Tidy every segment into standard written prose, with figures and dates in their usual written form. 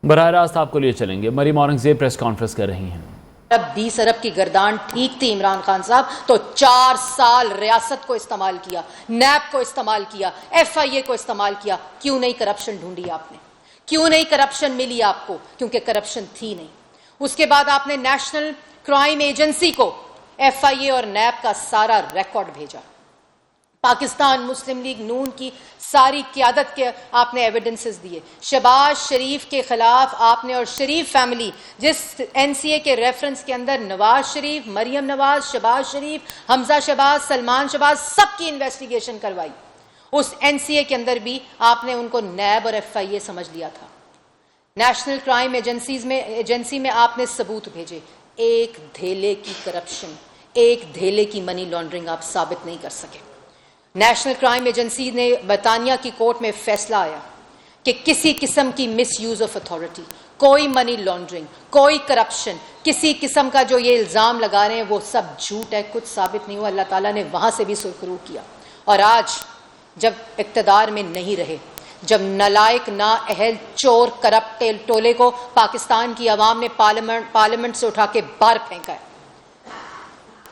براہ راست آپ کو لیے چلیں گے. مریم اورنگزیب پریس کانفرنس کر رہی ہیں. اب 20 ارب کی گردان ٹھیک تھی عمران خان صاحب تو 4 سال ریاست کو استعمال کیا، نیب کو استعمال کیا، FIA کو استعمال کیا. کیوں نہیں کرپشن ڈھونڈی آپ نے؟ کیوں نہیں کرپشن ملی آپ کو؟ کیونکہ کرپشن تھی نہیں. اس کے بعد آپ نے نیشنل کرائم ایجنسی کو FIA اور نیب کا سارا ریکارڈ بھیجا. پاکستان مسلم لیگ نون کی ساری قیادت کے آپ نے ایویڈنسز دیے. شہباز شریف کے خلاف آپ نے، اور شریف فیملی جس NCA کے ریفرنس کے اندر نواز شریف، مریم نواز، شہباز شریف، حمزہ شہباز، سلمان شہباز، سب کی انویسٹیگیشن کروائی. اس NCA کے اندر بھی آپ نے ان کو نیب اور FIA سمجھ لیا تھا. نیشنل کرائم ایجنسی میں آپ نے ثبوت بھیجے. ایک دھیلے کی کرپشن، ایک دھیلے کی منی لانڈرنگ آپ ثابت نہیں کر سکے. نیشنل کرائم ایجنسی نے برطانیہ کی کورٹ میں فیصلہ آیا کہ کسی قسم کی مس یوز آف اتھارٹی، کوئی منی لانڈرنگ، کوئی کرپشن، کسی قسم کا جو یہ الزام لگا رہے ہیں وہ سب جھوٹ ہے، کچھ ثابت نہیں ہوا. اللہ تعالیٰ نے وہاں سے بھی سرخرو کیا. اور آج جب اقتدار میں نہیں رہے، جب نالائق، نااہل، چور، کرپٹ ٹولے کو پاکستان کی عوام نے پارلیمنٹ سے اٹھا کے باہر پھینکا ہے.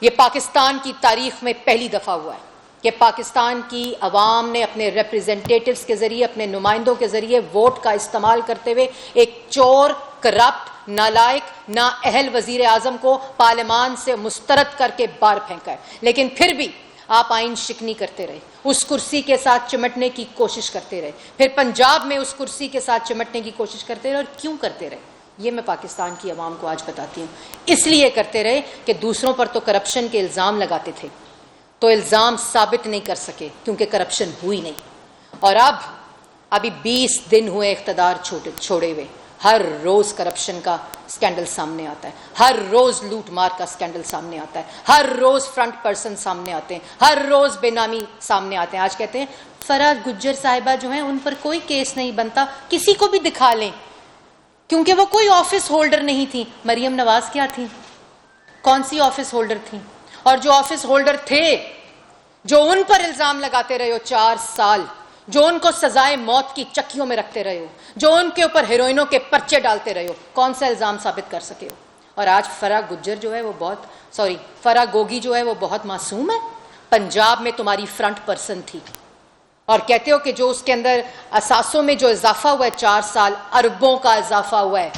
یہ پاکستان کی تاریخ میں پہلی دفعہ ہوا ہے کہ پاکستان کی عوام نے اپنے ریپریزنٹیٹیوز کے ذریعے، اپنے نمائندوں کے ذریعے ووٹ کا استعمال کرتے ہوئے ایک چور، کرپٹ، نالائق، نااہل وزیر اعظم کو پارلیمان سے مسترد کر کے باہر پھینکا ہے. لیکن پھر بھی آپ آئین شکنی کرتے رہے، اس کرسی کے ساتھ چمٹنے کی کوشش کرتے رہے، پھر پنجاب میں اس کرسی کے ساتھ چمٹنے کی کوشش کرتے رہے. اور کیوں کرتے رہے یہ میں پاکستان کی عوام کو آج بتاتی ہوں. اس لیے کرتے رہے کہ دوسروں پر تو کرپشن کے الزام لگاتے تھے تو الزام ثابت نہیں کر سکے کیونکہ کرپشن ہوئی نہیں. اور ابھی 20 دن ہوئے اقتدار چھوڑے ہوئے، ہر روز کرپشن کا سکینڈل سامنے آتا ہے، ہر روز لوٹ مار کا سکینڈل سامنے آتا ہے، ہر روز فرنٹ پرسن سامنے آتے ہیں، ہر روز بے نامی سامنے آتے ہیں. آج کہتے ہیں فرح گجر صاحبہ جو ہیں ان پر کوئی کیس نہیں بنتا، کسی کو بھی دکھا لیں کیونکہ وہ کوئی آفس ہولڈر نہیں تھی. مریم نواز کیا تھی؟ کون سی آفس ہولڈر تھی؟ اور جو آفس ہولڈر تھے، جو ان پر الزام لگاتے رہے ہو 4 سال، جو ان کو سزائے موت کی چکیوں میں رکھتے رہے ہو، جو ان کے اوپر ہیروئنوں کے پرچے ڈالتے رہے ہو، کون سا الزام ثابت کر سکے ہو؟ اور آج فرح گوگی جو ہے وہ بہت معصوم ہے. پنجاب میں تمہاری فرنٹ پرسن تھی اور کہتے ہو کہ جو اس کے اندر اثاثوں میں جو اضافہ ہوا ہے 4 سال، اربوں کا اضافہ ہوا ہے،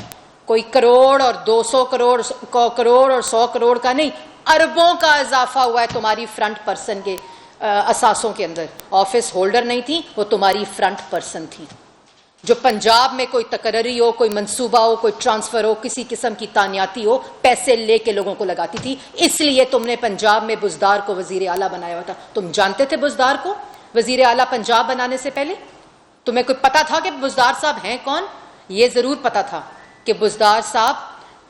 کوئی کروڑ اور 200 کروڑ اور 100 کروڑ کا نہیں، اربوں کا اضافہ ہوا ہے تمہاری فرنٹ پرسن کے اثاثوں کے اندر. آفس ہولڈر نہیں تھی، وہ تمہاری فرنٹ پرسن تھی جو پنجاب میں کوئی تقرری ہو، کوئی منصوبہ ہو، کوئی ٹرانسفر ہو، کسی قسم کی تانیاتی ہو، پیسے لے کے لوگوں کو لگاتی تھی. اس لیے تم نے پنجاب میں بزدار کو وزیر اعلیٰ بنایا ہوا تھا. تم جانتے تھے بزدار کو وزیر اعلیٰ پنجاب بنانے سے پہلے؟ تمہیں کوئی پتا تھا کہ بزدار صاحب ہیں کون؟ یہ ضرور پتا تھا کہ بزدار صاحب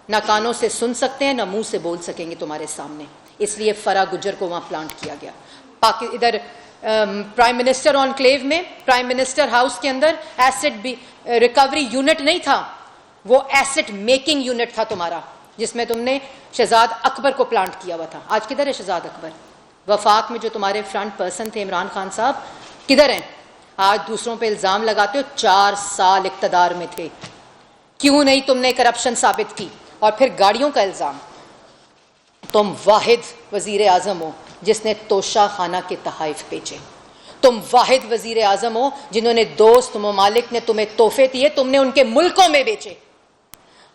نہ کانوں سے سن سکتے ہیں نہ منہ سے بول سکیں گے تمہارے سامنے. اس لیے فرح گجر کو وہاں پلانٹ کیا گیا. ادھر پرائم منسٹر انکلیو میں، پرائم منسٹر ہاؤس کے اندر ایسٹ ریکوری یونٹ نہیں تھا، وہ ایسٹ میکنگ یونٹ تھا تمہارا، جس میں تم نے شہزاد اکبر کو پلانٹ کیا ہوا تھا. آج کدھر ہے شہزاد اکبر؟ وفاق میں جو تمہارے فرنٹ پرسن تھے عمران خان صاحب کدھر ہیں؟ آج دوسروں پہ الزام لگاتے ہو. 4 سال اقتدار میں تھے، کیوں نہیں تم نے کرپشن ثابت کی؟ اور پھر گاڑیوں کا الزام. تم واحد وزیر اعظم ہو جس نے توشہ خانہ کے تحائف بیچے. تم واحد وزیر اعظم ہو جنہوں نے دوست ممالک نے تمہیں تحفے دیے، تم نے ان کے ملکوں میں بیچے.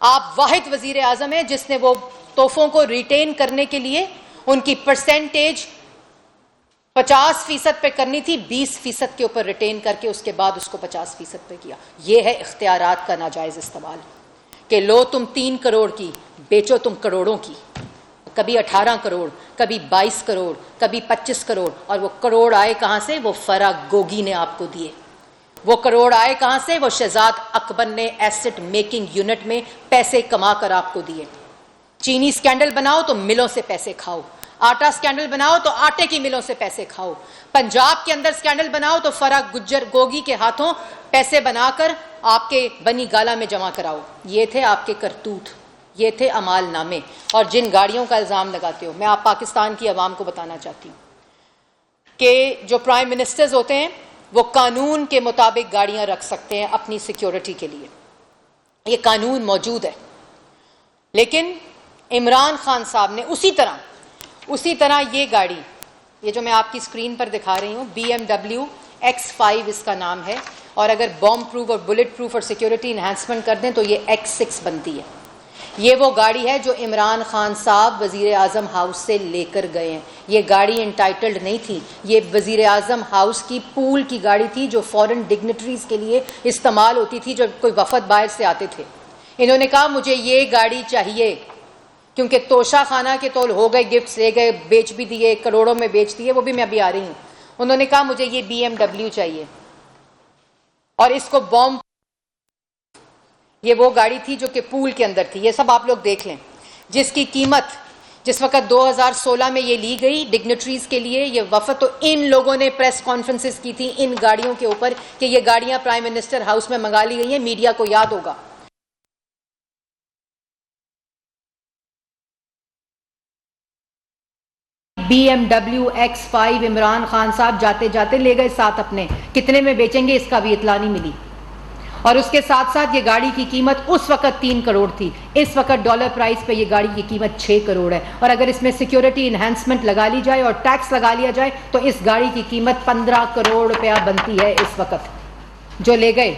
آپ واحد وزیر اعظم ہیں جس نے وہ تحفوں کو ریٹین کرنے کے لیے ان کی پرسنٹیج 50% پہ کرنی تھی، 20% کے اوپر ریٹین کر کے اس کے بعد اس کو 50% پہ کیا. یہ ہے اختیارات کا ناجائز استعمال کہ لو تم 3 کروڑ کی، بیچو تم کروڑوں کی. کبھی 18 کروڑ، کبھی 22 کروڑ، کبھی 25 کروڑ. اور وہ کروڑ آئے کہاں سے؟ وہ فرح گوگی نے آپ کو دیے. وہ کروڑ آئے کہاں سے؟ وہ شہزاد اکبر نے ایسٹ میکنگ یونٹ میں پیسے کما کر آپ کو دیے. چینی سکینڈل بناؤ تو ملوں سے پیسے کھاؤ، آٹا سکینڈل بناؤ تو آٹے کی ملوں سے پیسے کھاؤ. پنجاب کے اندر سکینڈل بناؤ تو فرح گجر گوگی کے ہاتھوں پیسے بنا کر آپ کے بنی گالا میں جمع کراؤ. یہ تھے آپ کے کرتوت، یہ تھے اعمال نامے. اور جن گاڑیوں کا الزام لگاتے ہو، میں آپ پاکستان کی عوام کو بتانا چاہتی ہوں کہ جو پرائم منسٹرز ہوتے ہیں وہ قانون کے مطابق گاڑیاں رکھ سکتے ہیں اپنی سیکیورٹی کے لیے. یہ قانون موجود ہے. لیکن عمران خان صاحب نے اسی طرح یہ گاڑی، یہ جو میں آپ کی اسکرین پر دکھا رہی ہوں، BMW X5 اس کا نام ہے، اور اگر بومب پروف اور بلٹ پروف اور سیکیورٹی انہانسمنٹ کر دیں تو یہ X6 بنتی ہے. یہ وہ گاڑی ہے جو عمران خان صاحب وزیر اعظم ہاؤس سے لے کر گئے ہیں. یہ گاڑی انٹائٹلڈ نہیں تھی، یہ وزیر اعظم ہاؤس کی پول کی گاڑی تھی جو فورن ڈگنیٹریز کے لیے استعمال ہوتی تھی جب کوئی وفد باہر سے آتے تھے. انہوں نے کہا مجھے یہ گاڑی چاہیے، کیونکہ توشہ خانہ کے تو ہو گئے، گفٹس لے گئے، بیچ بھی دیے، کروڑوں میں بیچ دیے، وہ بھی میں ابھی آ رہی ہوں. انہوں نے کہا مجھے یہ BMW چاہیے، اور اس کو بومب، یہ وہ گاڑی تھی جو کہ پول کے اندر تھی. یہ سب آپ لوگ دیکھ لیں، جس کی قیمت جس وقت 2016 میں یہ لی گئی ڈگنیٹریز کے لیے یہ وفد، تو ان لوگوں نے پریس کانفرنسز کی تھی ان گاڑیوں کے اوپر کہ یہ گاڑیاں پرائم منسٹر ہاؤس میں منگا لی گئی ہیں. میڈیا کو یاد ہوگا. BMW X5 عمران خان صاحب جاتے جاتے لے گئے ساتھ اپنے. کتنے میں بیچیں گے اس کا بھی اطلاع نہیں ملی. اور اس کے ساتھ ساتھ یہ گاڑی کی قیمت اس وقت 3 کروڑ تھی. اس وقت ڈالر پرائز پہ یہ گاڑی کی قیمت 6 کروڑ ہے. اور اگر اس میں سیکیورٹی انہانسمنٹ لگا لی جائے اور ٹیکس لگا لیا جائے تو اس گاڑی کی قیمت 15 کروڑ روپیہ بنتی ہے اس وقت. جو لے گئے،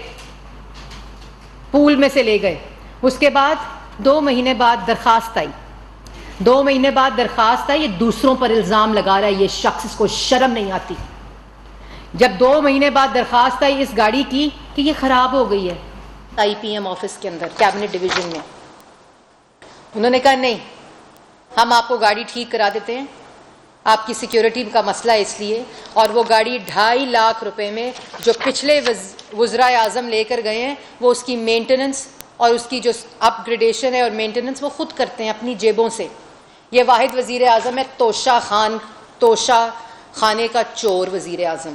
پول میں سے لے گئے. اس کے بعد 2 مہینے بعد درخواست آئی. 2 مہینے بعد درخواست آئی. یہ دوسروں پر الزام لگا رہا ہے یہ شخص، اس کو شرم نہیں آتی. جب 2 مہینے بعد درخواست آئی اس گاڑی کی کہ یہ خراب ہو گئی ہے IPM آفس کے اندر کیبنٹ ڈویژن میں، انہوں نے کہا نہیں، ہم آپ کو گاڑی ٹھیک کرا دیتے ہیں، آپ کی سیکیورٹی کا مسئلہ ہے اس لیے. اور وہ گاڑی 2.5 لاکھ روپے میں جو پچھلے وزرائے اعظم لے کر گئے ہیں، وہ اس کی مینٹیننس اور اس کی جو اپ گریڈیشن ہے اور مینٹیننس وہ خود کرتے ہیں اپنی جیبوں سے. یہ واحد وزیر اعظم ہے توشہ خانے کا چور وزیر اعظم.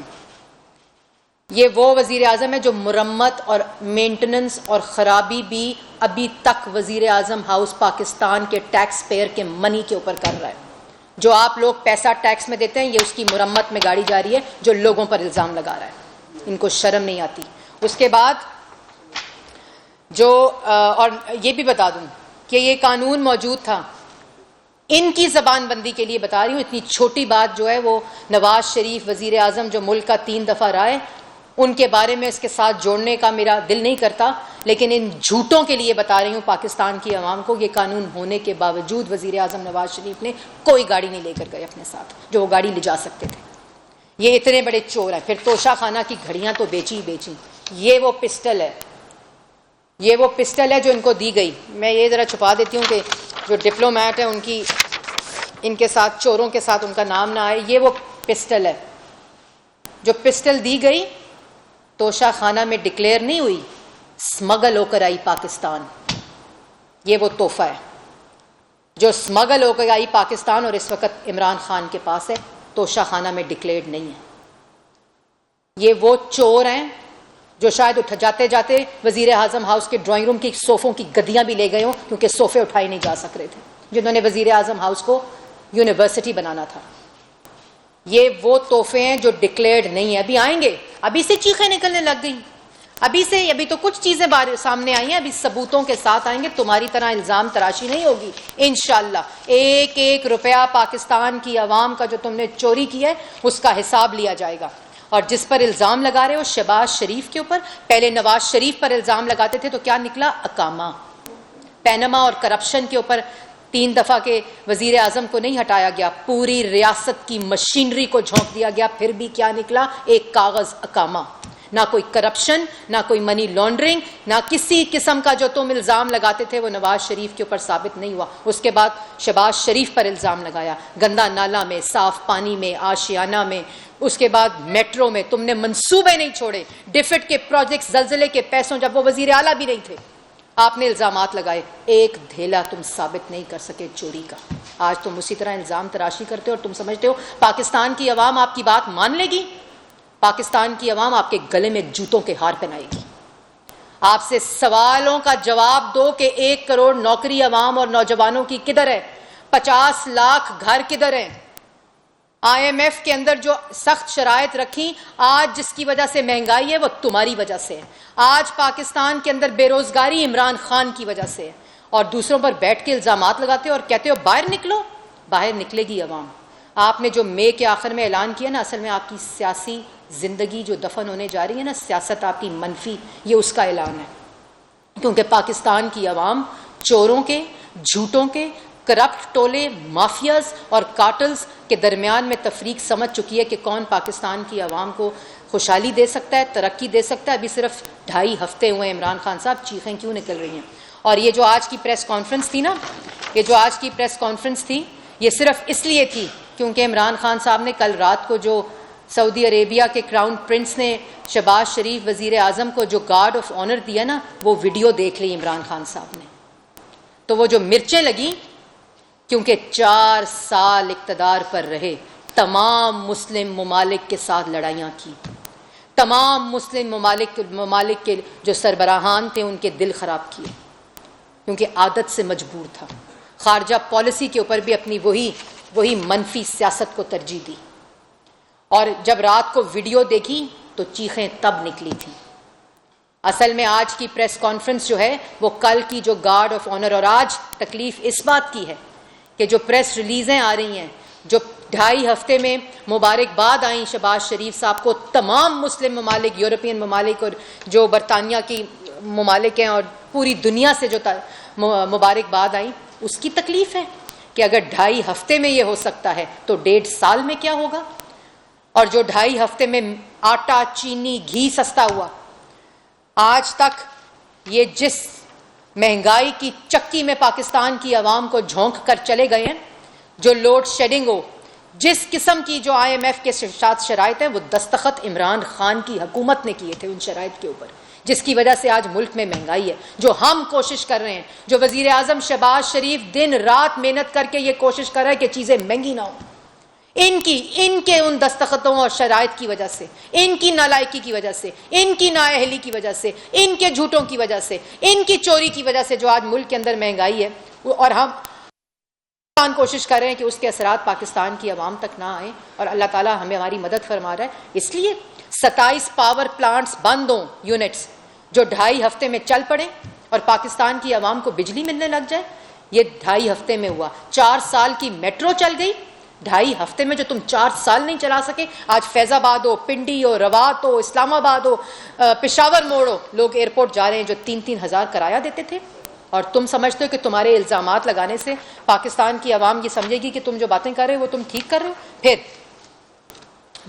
یہ وہ وزیر اعظم ہے جو مرمت اور مینٹیننس اور خرابی بھی ابھی تک وزیر اعظم ہاؤس پاکستان کے ٹیکس پیئر کے منی کے اوپر کر رہا ہے. جو آپ لوگ پیسہ ٹیکس میں دیتے ہیں یہ اس کی مرمت میں گاڑی جا رہی ہے جو لوگوں پر الزام لگا رہا ہے. ان کو شرم نہیں آتی. اس کے بعد اور یہ بھی بتا دوں کہ یہ قانون موجود تھا. ان کی زبان بندی کے لیے بتا رہی ہوں. اتنی چھوٹی بات جو ہے وہ نواز شریف وزیر اعظم جو ملک کا 3 دفعہ رہا ہے ان کے بارے میں اس کے ساتھ جوڑنے کا میرا دل نہیں کرتا، لیکن ان جھوٹوں کے لیے بتا رہی ہوں پاکستان کی عوام کو. یہ قانون ہونے کے باوجود وزیر اعظم نواز شریف نے کوئی گاڑی نہیں لے کر گئے اپنے ساتھ جو وہ گاڑی لے جا سکتے تھے. یہ اتنے بڑے چور ہیں. پھر توشہ خانہ کی گھڑیاں تو بیچی. یہ وہ پسٹل ہے جو ان کو دی گئی. میں یہ ذرا چھپا دیتی ہوں کہ جو ڈپلومیٹ ہیں ان کے ساتھ چوروں کے ساتھ ان کا نام نہ آئے. یہ وہ پسٹل ہے جو پسٹل دی گئی توشہ خانہ میں ڈکلیئر نہیں ہوئی، سمگل ہو کر آئی پاکستان. یہ وہ تحفہ ہے جو سمگل ہو کر آئی پاکستان اور اس وقت عمران خان کے پاس ہے. توشہ خانہ میں ڈکلیئرڈ نہیں ہے. یہ وہ چور ہیں جو شاید جاتے جاتے وزیر اعظم ہاؤس کے ڈرائنگ روم کی صوفوں کی گدیاں بھی لے گئے ہوں کیونکہ صوفے اٹھائے نہیں جا سک رہے تھے، جنہوں نے وزیر اعظم ہاؤس کو یونیورسٹی بنانا تھا. یہ وہ تحفے ہیں جو ڈکلیئرڈ نہیں ہیں. ابھی آئیں گے، ابھی سے چیخیں نکلنے لگ گئی، ابھی تو کچھ چیزیں سامنے آئی ہیں، ابھی ثبوتوں کے ساتھ آئیں گے. تمہاری طرح الزام تراشی نہیں ہوگی انشاءاللہ. ایک روپیہ پاکستان کی عوام کا جو تم نے چوری کیا ہے اس کا حساب لیا جائے گا. اور جس پر الزام لگا رہے ہو شہباز شریف کے اوپر، پہلے نواز شریف پر الزام لگاتے تھے تو کیا نکلا؟ اقامہ. پینما اور کرپشن کے اوپر 3 دفعہ کے وزیر اعظم کو نہیں ہٹایا گیا، پوری ریاست کی مشینری کو جھونک دیا گیا. پھر بھی کیا نکلا؟ ایک کاغذ اقامہ. نہ کوئی کرپشن، نہ کوئی منی لانڈرنگ، نہ کسی قسم کا جو تم الزام لگاتے تھے وہ نواز شریف کے اوپر ثابت نہیں ہوا. اس کے بعد شہباز شریف پر الزام لگایا، گندا نالا میں، صاف پانی میں، آشیانہ میں. اس کے بعد میٹرو میں تم نے منصوبے نہیں چھوڑے. ڈیفٹ کے پروجیکٹ، زلزلے کے پیسوں، جب وہ وزیر اعلیٰ بھی نہیں تھے آپ نے الزامات لگائے. ایک دھیلا تم ثابت نہیں کر سکے چوری کا. آج تم اسی طرح الزام تراشی کرتے ہو اور تم سمجھتے ہو پاکستان کی عوام آپ کی بات مان لے گی. پاکستان کی عوام آپ کے گلے میں جوتوں کے ہار پہنائے گی. آپ سے سوالوں کا جواب دو کہ 1 کروڑ نوکری عوام اور نوجوانوں کی کدھر ہے؟ 50 لاکھ گھر کدھر ہیں؟ IMF کے اندر جو سخت شرائط رکھی، آج جس کی وجہ سے مہنگائی ہے وہ تمہاری وجہ سے ہے. آج پاکستان کے اندر بے روزگاری عمران خان کی وجہ سے ہے. اور دوسروں پر بیٹھ کے الزامات لگاتے ہو اور کہتے ہو باہر نکلو. باہر نکلے گی عوام. آپ نے جو مئی کے آخر میں اعلان کیا نا، اصل میں آپ کی سیاسی زندگی جو دفن ہونے جا رہی ہے نا، سیاست آپ کی منفی، یہ اس کا اعلان ہے. کیونکہ پاکستان کی عوام چوروں کے، جھوٹوں کے، کرپٹ ٹولے، مافیاز اور کارٹلز کے درمیان میں تفریق سمجھ چکی ہے کہ کون پاکستان کی عوام کو خوشحالی دے سکتا ہے، ترقی دے سکتا ہے. ابھی صرف 2.5 ہفتے ہوئے ہیں عمران خان صاحب، چیخیں کیوں نکل رہی ہیں؟ اور یہ جو آج کی پریس کانفرنس تھی نا، یہ جو آج کی پریس کانفرنس تھی، یہ صرف اس لیے تھی کیونکہ عمران خان صاحب نے کل رات کو جو سعودی عربیہ کے کراؤن پرنس نے شہباز شریف وزیر اعظم کو جو گارڈ آف آنر دیا نا، وہ ویڈیو دیکھ لی عمران خان صاحب نے. تو وہ جو مرچیں لگیں، کیونکہ 4 سال اقتدار پر رہے، تمام مسلم ممالک کے ساتھ لڑائیاں کی، تمام مسلم ممالک کے جو سربراہان تھے ان کے دل خراب کیے، کیونکہ عادت سے مجبور تھا. خارجہ پالیسی کے اوپر بھی اپنی وہی منفی سیاست کو ترجیح دی. اور جب رات کو ویڈیو دیکھی تو چیخیں تب نکلی تھیں. اصل میں آج کی پریس کانفرنس جو ہے وہ کل کی جو گارڈ آف آنر، اور آج تکلیف اس بات کی ہے کہ جو پریس ریلیزیں آ رہی ہیں، جو 2.5 ہفتے میں مبارکباد آئیں شہباز شریف صاحب کو، تمام مسلم ممالک، یورپین ممالک اور جو برطانیہ کی ممالک ہیں اور پوری دنیا سے جو مبارکباد آئیں، اس کی تکلیف ہے کہ اگر 2.5 ہفتے میں یہ ہو سکتا ہے تو 1.5 سال میں کیا ہوگا؟ اور جو 2.5 ہفتے میں آٹا، چینی، گھی سستا ہوا، آج تک یہ جس مہنگائی کی چکی میں پاکستان کی عوام کو جھونک کر چلے گئے ہیں، جو لوڈ شیڈنگ ہو، جس قسم کی جو IMF کے ساتھ شرائط ہیں، وہ دستخط عمران خان کی حکومت نے کیے تھے ان شرائط کے اوپر، جس کی وجہ سے آج ملک میں مہنگائی ہے. جو ہم کوشش کر رہے ہیں، جو وزیر اعظم شہباز شریف دن رات محنت کر کے یہ کوشش کر رہے ہیں کہ چیزیں مہنگی نہ ہوں، ان کے ان دستخطوں اور شرائط کی وجہ سے، ان کی نالائکی کی وجہ سے، ان کی نااہلی کی وجہ سے، ان کے جھوٹوں کی وجہ سے، ان کی چوری کی وجہ سے جو آج ملک کے اندر مہنگائی ہے، اور ہم کوشش کر رہے ہیں کہ اس کے اثرات پاکستان کی عوام تک نہ آئیں، اور اللہ تعالیٰ ہماری مدد فرما رہا ہے. اس لیے 27 پاور پلانٹس بند ہوں، یونٹس جو 2.5 ہفتے میں چل پڑے اور پاکستان کی عوام کو بجلی ملنے لگ جائے. یہ 2.5 ہفتے میں ہوا. 4 سال کی میٹرو چل گئی 2.5 ہفتے میں، جو تم 4 سال نہیں چلا سکے. آج فیض آباد ہو، پنڈی ہو، روات ہو، اسلام آباد ہو، پشاور موڑ ہو، لوگ ایئرپورٹ جا رہے ہیں جو 3-3 ہزار کرایہ دیتے تھے. اور تم سمجھتے ہو کہ تمہارے الزامات لگانے سے پاکستان کی عوام یہ سمجھے گی کہ تم جو باتیں کر رہے ہو وہ تم ٹھیک کر رہے ہو. پھر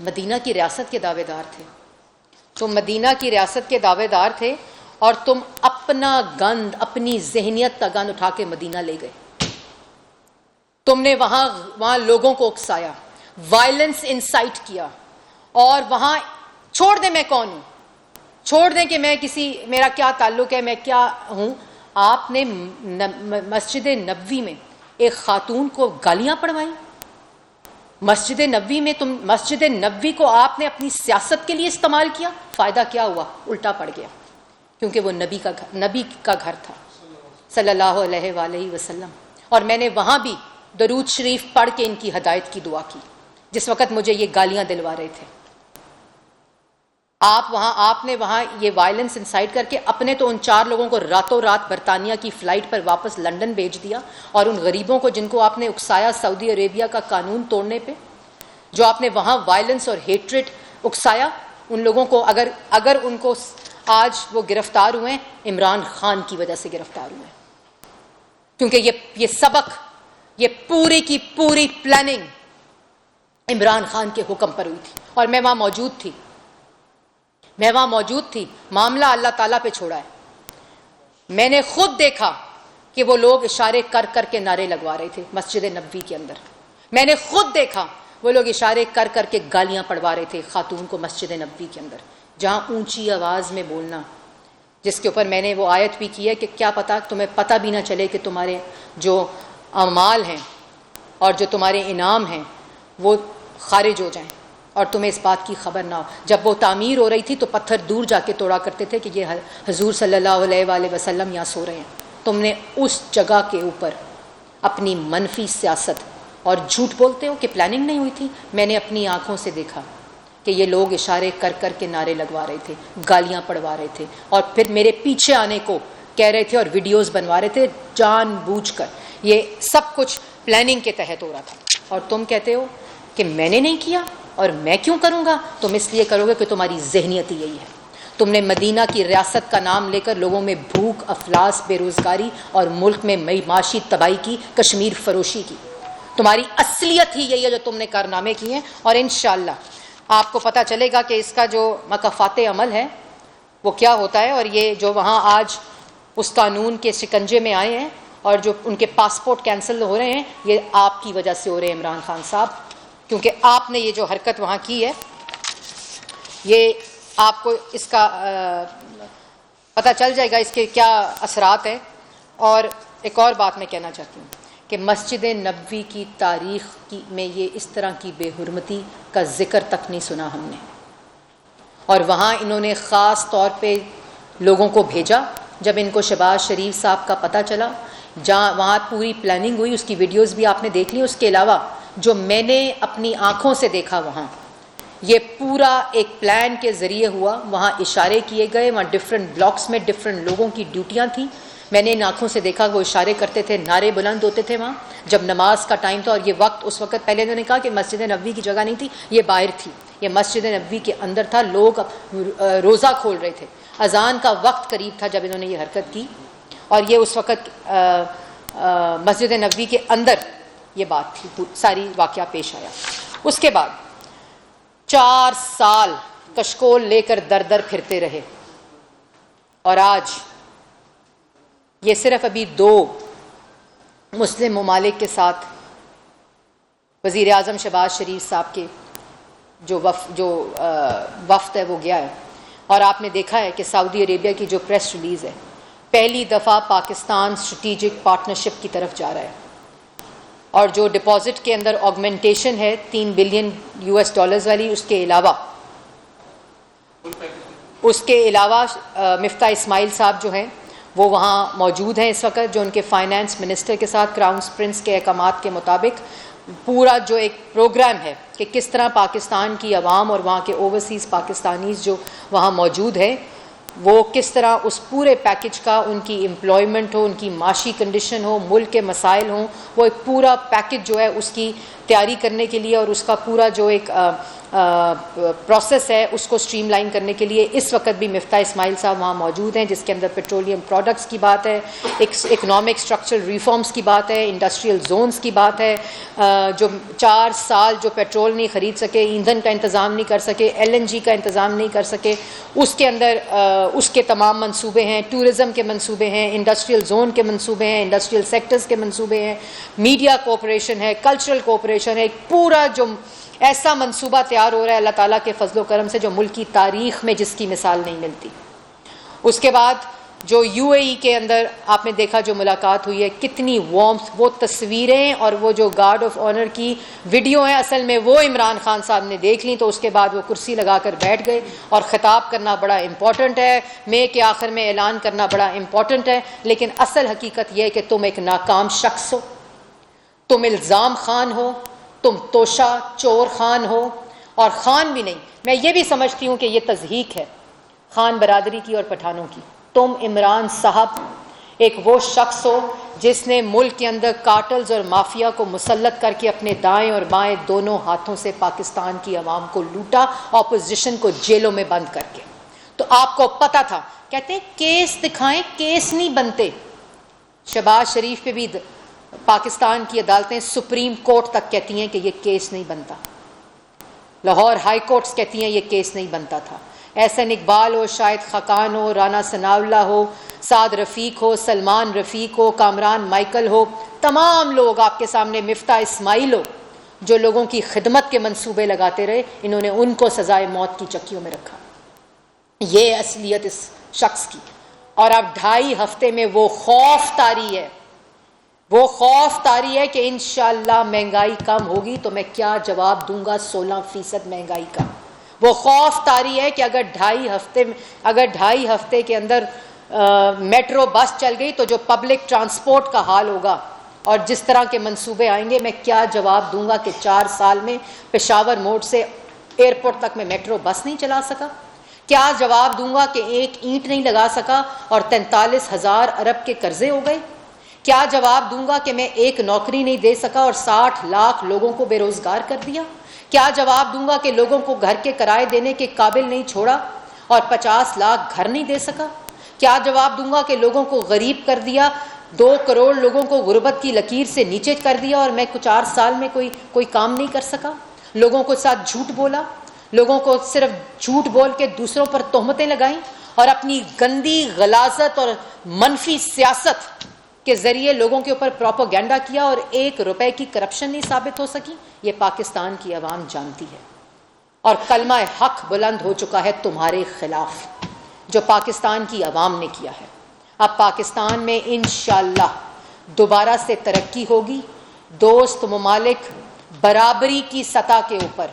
مدینہ کی ریاست کے دعوے دار تھے تم، مدینہ کی ریاست کے دعوے دار تھے، اور تم اپنا گند، اپنی ذہنیت کا گند اٹھا کے مدینہ لے گئے. تم نے وہاں لوگوں کو اکسایا، وائلنس انسائٹ کیا، اور وہاں چھوڑ دیں میں کون ہوں، چھوڑ دیں کہ میرا کیا تعلق ہے، میں کیا ہوں. آپ نے مسجد نبوی میں ایک خاتون کو گالیاں پڑھوائیں. مسجد نبوی میں مسجد نبوی کو آپ نے اپنی سیاست کے لیے استعمال کیا. فائدہ کیا ہوا؟ الٹا پڑ گیا، کیونکہ وہ نبی کا گھر تھا صلی اللہ علیہ وآلہ وسلم. اور میں نے وہاں بھی درود شریف پڑھ کے ان کی ہدایت کی دعا کی جس وقت مجھے یہ گالیاں دلوا رہے تھے. آپ نے وہاں یہ وائلنس انسائٹ کر کے اپنے تو ان 4 لوگوں کو راتوں رات برطانیہ کی فلائٹ پر واپس لنڈن بھیج دیا، اور ان غریبوں کو جن کو آپ نے اکسایا سعودی عربیہ کا قانون توڑنے پہ، جو آپ نے وہاں وائلنس اور ہیٹریٹ اکسایا، ان لوگوں کو اگر ان کو آج وہ گرفتار ہوئے، عمران خان کی وجہ سے گرفتار ہوئے. کیونکہ یہ سبق، یہ پوری کی پوری پلاننگ عمران خان کے حکم پر ہوئی تھی. اور میں وہاں موجود تھی. معاملہ اللہ تعالیٰ پہ چھوڑا ہے. میں نے خود دیکھا کہ وہ لوگ اشارے کر کر کے نعرے لگوا رہے تھے مسجد نبوی کے اندر. میں نے خود دیکھا وہ لوگ اشارے کر کر کے گالیاں پڑھوا رہے تھے خاتون کو مسجد نبوی کے اندر. جہاں اونچی آواز میں بولنا، جس کے اوپر میں نے وہ آیت بھی کی ہے کہ کیا پتا تمہیں پتہ بھی نہ چلے کہ تمہارے جو اعمال ہیں اور جو تمہارے انعام ہیں وہ خارج ہو جائیں اور تمہیں اس بات کی خبر نہ ہو. جب وہ تعمیر ہو رہی تھی تو پتھر دور جا کے توڑا کرتے تھے کہ یہ حضور صلی اللہ علیہ وآلہ وسلم یہاں سو رہے ہیں. تم نے اس جگہ کے اوپر اپنی منفی سیاست اور جھوٹ بولتے ہو کہ پلاننگ نہیں ہوئی تھی. میں نے اپنی آنکھوں سے دیکھا کہ یہ لوگ اشارے کر کر کے نعرے لگوا رہے تھے, گالیاں پڑوا رہے تھے, اور پھر میرے پیچھے آنے کو کہہ رہے تھے اور ویڈیوز بنوا رہے تھے جان بوجھ کر. یہ سب کچھ پلاننگ کے تحت ہو رہا تھا. اور تم کہتے ہو کہ میں نے نہیں کیا اور میں کیوں کروں گا. تم اس لیے کرو گے کہ تمہاری ذہنیت ہی یہی ہے. تم نے مدینہ کی ریاست کا نام لے کر لوگوں میں بھوک, افلاس, بے روزگاری اور ملک میں معاشی تباہی کی, کشمیر فروشی کی. تمہاری اصلیت ہی یہی ہے جو تم نے کارنامے کیے ہیں. اور انشاءاللہ آپ کو پتہ چلے گا کہ اس کا جو مکافات عمل ہے وہ کیا ہوتا ہے. اور یہ جو وہاں آج اس قانون کے شکنجے میں آئے ہیں اور جو ان کے پاسپورٹ کینسل ہو رہے ہیں, یہ آپ کی وجہ سے ہو رہے ہیں عمران خان صاحب, کیونکہ آپ نے یہ جو حرکت وہاں کی ہے یہ آپ کو اس کا پتہ چل جائے گا اس کے کیا اثرات ہیں. اور ایک اور بات میں کہنا چاہتی ہوں کہ مسجد نبوی کی تاریخ میں یہ اس طرح کی بے حرمتی کا ذکر تک نہیں سنا ہم نے. اور وہاں انہوں نے خاص طور پہ لوگوں کو بھیجا جب ان کو شہباز شریف صاحب کا پتہ چلا, جہاں وہاں پوری پلاننگ ہوئی. اس کی ویڈیوز بھی آپ نے دیکھ لی. اس کے علاوہ جو میں نے اپنی آنکھوں سے دیکھا وہاں, یہ پورا ایک پلان کے ذریعے ہوا. وہاں اشارے کیے گئے, وہاں ڈفرینٹ بلاکس میں ڈفرینٹ لوگوں کی ڈیوٹیاں تھیں. میں نے ان آنکھوں سے دیکھا وہ اشارے کرتے تھے, نعرے بلند ہوتے تھے وہاں جب نماز کا ٹائم تھا. اور یہ وقت اس وقت پہلے انہوں نے کہا کہ مسجد نبوی کی جگہ نہیں تھی, یہ باہر تھی, یہ مسجد نبوی کے اندر تھا. لوگ روزہ کھول رہے تھے, اذان کا وقت قریب تھا جب انہوں نے یہ حرکت کی. اور یہ اس وقت مسجد نبوی کے اندر یہ بات تھی, ساری واقعہ پیش آیا. اس کے بعد 4 سال کشکول لے کر در در پھرتے رہے, اور آج یہ صرف ابھی 2 مسلم ممالک کے ساتھ وزیر اعظم شہباز شریف صاحب کے جو وفد ہے وہ گیا ہے. اور آپ نے دیکھا ہے کہ سعودی عربیہ کی جو پریس ریلیز ہے, پہلی دفعہ پاکستان اسٹریٹجک پارٹنرشپ کی طرف جا رہا ہے. اور جو ڈپازٹ کے اندر آگمنٹیشن ہے $3 بلین والی, اس کے علاوہ مفتاح اسماعیل صاحب جو ہیں وہ وہاں موجود ہیں اس وقت, جو ان کے فائنانس منسٹر کے ساتھ کراؤن پرنس کے احکامات کے مطابق پورا جو ایک پروگرام ہے کہ کس طرح پاکستان کی عوام اور وہاں کے اوورسیز پاکستانیز جو وہاں موجود ہیں وہ کس طرح اس پورے پیکج کا, ان کی امپلائمنٹ ہو, ان کی معاشی کنڈیشن ہو, ملک کے مسائل ہوں, وہ ایک پورا پیکج جو ہے اس کی تیاری کرنے کے لیے اور اس کا پورا جو ایک پروسیس ہے اس کو سٹریم لائن کرنے کے لیے اس وقت بھی مفتاح اسماعیل صاحب وہاں موجود ہیں, جس کے اندر پیٹرولیم پروڈکٹس کی بات ہے, اکنامک اسٹرکچرل ریفارمز کی بات ہے, انڈسٹریل زونز کی بات ہے. جو 4 سال جو پیٹرول نہیں خرید سکے, ایندھن کا انتظام نہیں کر سکے, LNG کا انتظام نہیں کر سکے, اس کے اندر اس کے تمام منصوبے ہیں, ٹورزم کے منصوبے ہیں, انڈسٹریل زون کے منصوبے ہیں, انڈسٹریل سیکٹرز کے منصوبے ہیں, میڈیا کوپریشن ہے, کلچرل کوپریشن ہے. ایک پورا جو ایسا منصوبہ تیار ہو رہا ہے اللہ تعالیٰ کے فضل و کرم سے جو ملک کی تاریخ میں جس کی مثال نہیں ملتی. اس کے بعد جو UAE کے اندر آپ نے دیکھا جو ملاقات ہوئی ہے, کتنی وارمتھ, وہ تصویریں اور وہ جو گارڈ آف آنر کی ویڈیو ہیں اصل میں وہ عمران خان صاحب نے دیکھ لیں, تو اس کے بعد وہ کرسی لگا کر بیٹھ گئے. اور خطاب کرنا بڑا امپورٹنٹ ہے, مئی کے آخر میں اعلان کرنا بڑا امپورٹنٹ ہے, لیکن اصل حقیقت یہ ہے کہ تم ایک ناکام شخص ہو, تم الزام خان ہو, تم توشہ چور خان ہو. اور خان بھی نہیں, میں یہ بھی سمجھتی ہوں کہ یہ تضحیک ہے خان برادری کی اور پٹھانوں کی. تم عمران صاحب ایک وہ شخص ہو جس نے ملک کے اندر کارٹلز اور مافیا کو مسلط کر کے اپنے دائیں اور بائیں دونوں ہاتھوں سے پاکستان کی عوام کو لوٹا, اپوزیشن کو جیلوں میں بند کر کے. تو آپ کو پتہ تھا, کہتے ہیں کیس دکھائیں, کیس نہیں بنتے. شہباز شریف پہ بھی پاکستان کی عدالتیں سپریم کورٹ تک کہتی ہیں کہ یہ کیس نہیں بنتا, لاہور ہائی کورٹس کہتی ہیں یہ کیس نہیں بنتا تھا. احسن اقبال ہو, شاہد خاقان ہو, رانا ثناءاللہ ہو, سعد رفیق ہو, سلمان رفیق ہو, کامران مائیکل ہو, تمام لوگ آپ کے سامنے, مفتاح اسماعیل ہو جو لوگوں کی خدمت کے منصوبے لگاتے رہے, انہوں نے ان کو سزائے موت کی چکیوں میں رکھا. یہ اصلیت اس شخص کی. اور اب 2.5 ہفتے میں وہ خوف طاری ہے, وہ خوف طاری ہے کہ انشاءاللہ مہنگائی کم ہوگی. تو میں کیا جواب دوں گا 16% مہنگائی کا. وہ خوف طاری ہے کہ اگر 2.5 ہفتے کے اندر میٹرو بس چل گئی تو جو پبلک ٹرانسپورٹ کا حال ہوگا اور جس طرح کے منصوبے آئیں گے میں کیا جواب دوں گا کہ 4 سال میں پشاور موڑ سے ایئرپورٹ تک میں میٹرو بس نہیں چلا سکا؟ کیا جواب دوں گا کہ ایک اینٹ نہیں لگا سکا اور 43,000 ارب کے قرضے ہو گئے؟ کیا جواب دوں گا کہ میں ایک نوکری نہیں دے سکا اور 60 لاکھ لوگوں کو بے روزگار کر دیا؟ کیا جواب دوں گا کہ لوگوں کو گھر کے کرائے دینے کے قابل نہیں چھوڑا اور 50 لاکھ گھر نہیں دے سکا؟ کیا جواب دوں گا کہ لوگوں کو غریب کر دیا، 2 کروڑ لوگوں کو غربت کی لکیر سے نیچے کر دیا اور میں 4 سال میں کوئی کام نہیں کر سکا؟ لوگوں کو ساتھ جھوٹ بولا، لوگوں کو صرف جھوٹ بول کے دوسروں پر تہمتیں لگائیں اور اپنی گندی غلاظت اور منفی سیاست کے ذریعے لوگوں کے اوپر پروپیگنڈا کیا اور 1 روپے کی کرپشن نہیں ثابت ہو سکی۔ یہ پاکستان کی عوام جانتی ہے اور کلمہ حق بلند ہو چکا ہے تمہارے خلاف جو پاکستان کی عوام نے کیا ہے۔ اب پاکستان میں انشاءاللہ دوبارہ سے ترقی ہوگی، دوست ممالک برابری کی سطح کے اوپر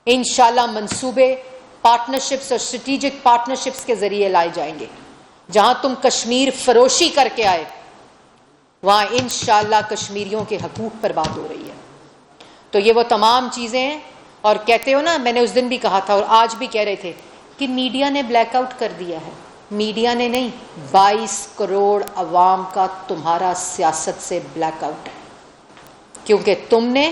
انشاءاللہ منصوبے پارٹنرشپس اور اسٹریٹجک پارٹنرشپس کے ذریعے لائے جائیں گے۔ جہاں تم کشمیر فروشی کر کے آئے وہاں انشاءاللہ کشمیریوں کے حقوق پر بات ہو رہی ہے۔ تو یہ وہ تمام چیزیں ہیں، اور کہتے ہو نا، میں نے اس دن بھی کہا تھا اور آج بھی کہہ رہے تھے کہ میڈیا نے بلیک آؤٹ کر دیا ہے۔ میڈیا نے نہیں، 22 کروڑ عوام کا تمہارا سیاست سے بلیک آؤٹ ہے، کیونکہ تم نے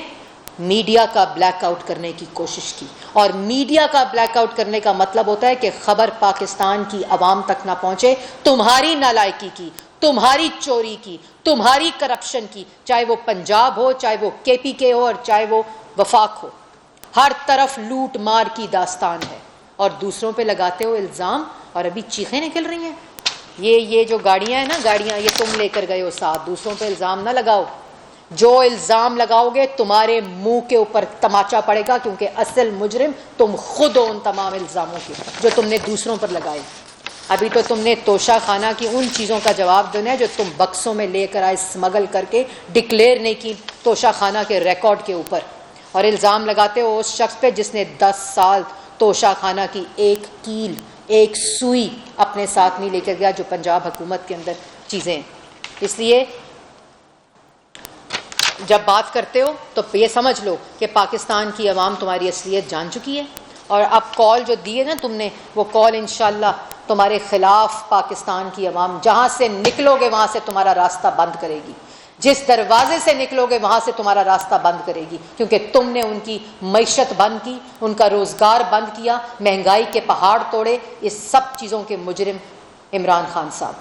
میڈیا کا بلیک آؤٹ کرنے کی کوشش کی، اور میڈیا کا بلیک آؤٹ کرنے کا مطلب ہوتا ہے کہ خبر پاکستان کی عوام تک نہ پہنچے تمہاری نالائکی کی، تمہاری چوری کی، تمہاری کرپشن کی، چاہے وہ پنجاب ہو، چاہے وہ KPK ہو، اور چاہے وہ وفاق ہو۔ ہر طرف لوٹ مار کی داستان ہے اور دوسروں پہ لگاتے ہو الزام، اور ابھی چیخیں نکل رہی ہیں۔ یہ جو گاڑیاں ہیں نا، گاڑیاں یہ تم لے کر گئے ہو ساتھ، دوسروں پہ الزام نہ لگاؤ۔ جو الزام لگاؤ گے تمہارے منہ کے اوپر تماچا پڑے گا، کیونکہ اصل مجرم تم خود ہو ان تمام الزاموں کے جو تم نے دوسروں پر لگائے۔ ابھی تو تم نے توشہ خانہ کی ان چیزوں کا جواب دینا ہے جو تم بکسوں میں لے کر آئے، اسمگل کر کے ڈکلیئر نہیں کی توشہ خانہ کے ریکارڈ کے اوپر، اور الزام لگاتے ہو اس شخص پہ جس نے 10 سال توشہ خانہ کی ایک کیل، ایک سوئی اپنے ساتھ نہیں لے کر گیا، جو پنجاب حکومت کے اندر چیزیں۔ اس لیے جب بات کرتے ہو تو یہ سمجھ لو کہ پاکستان کی عوام تمہاری اصلیت جان چکی ہے، اور اب کال جو دیے نا تم نے، وہ کال انشاءاللہ تمہارے خلاف پاکستان کی عوام جہاں سے نکلو گے وہاں سے تمہارا راستہ بند کرے گی، جس دروازے سے نکلو گے وہاں سے تمہارا راستہ بند کرے گی، کیونکہ تم نے ان کی معیشت بند کی، ان کا روزگار بند کیا، مہنگائی کے پہاڑ توڑے۔ اس سب چیزوں کے مجرم عمران خان صاحب۔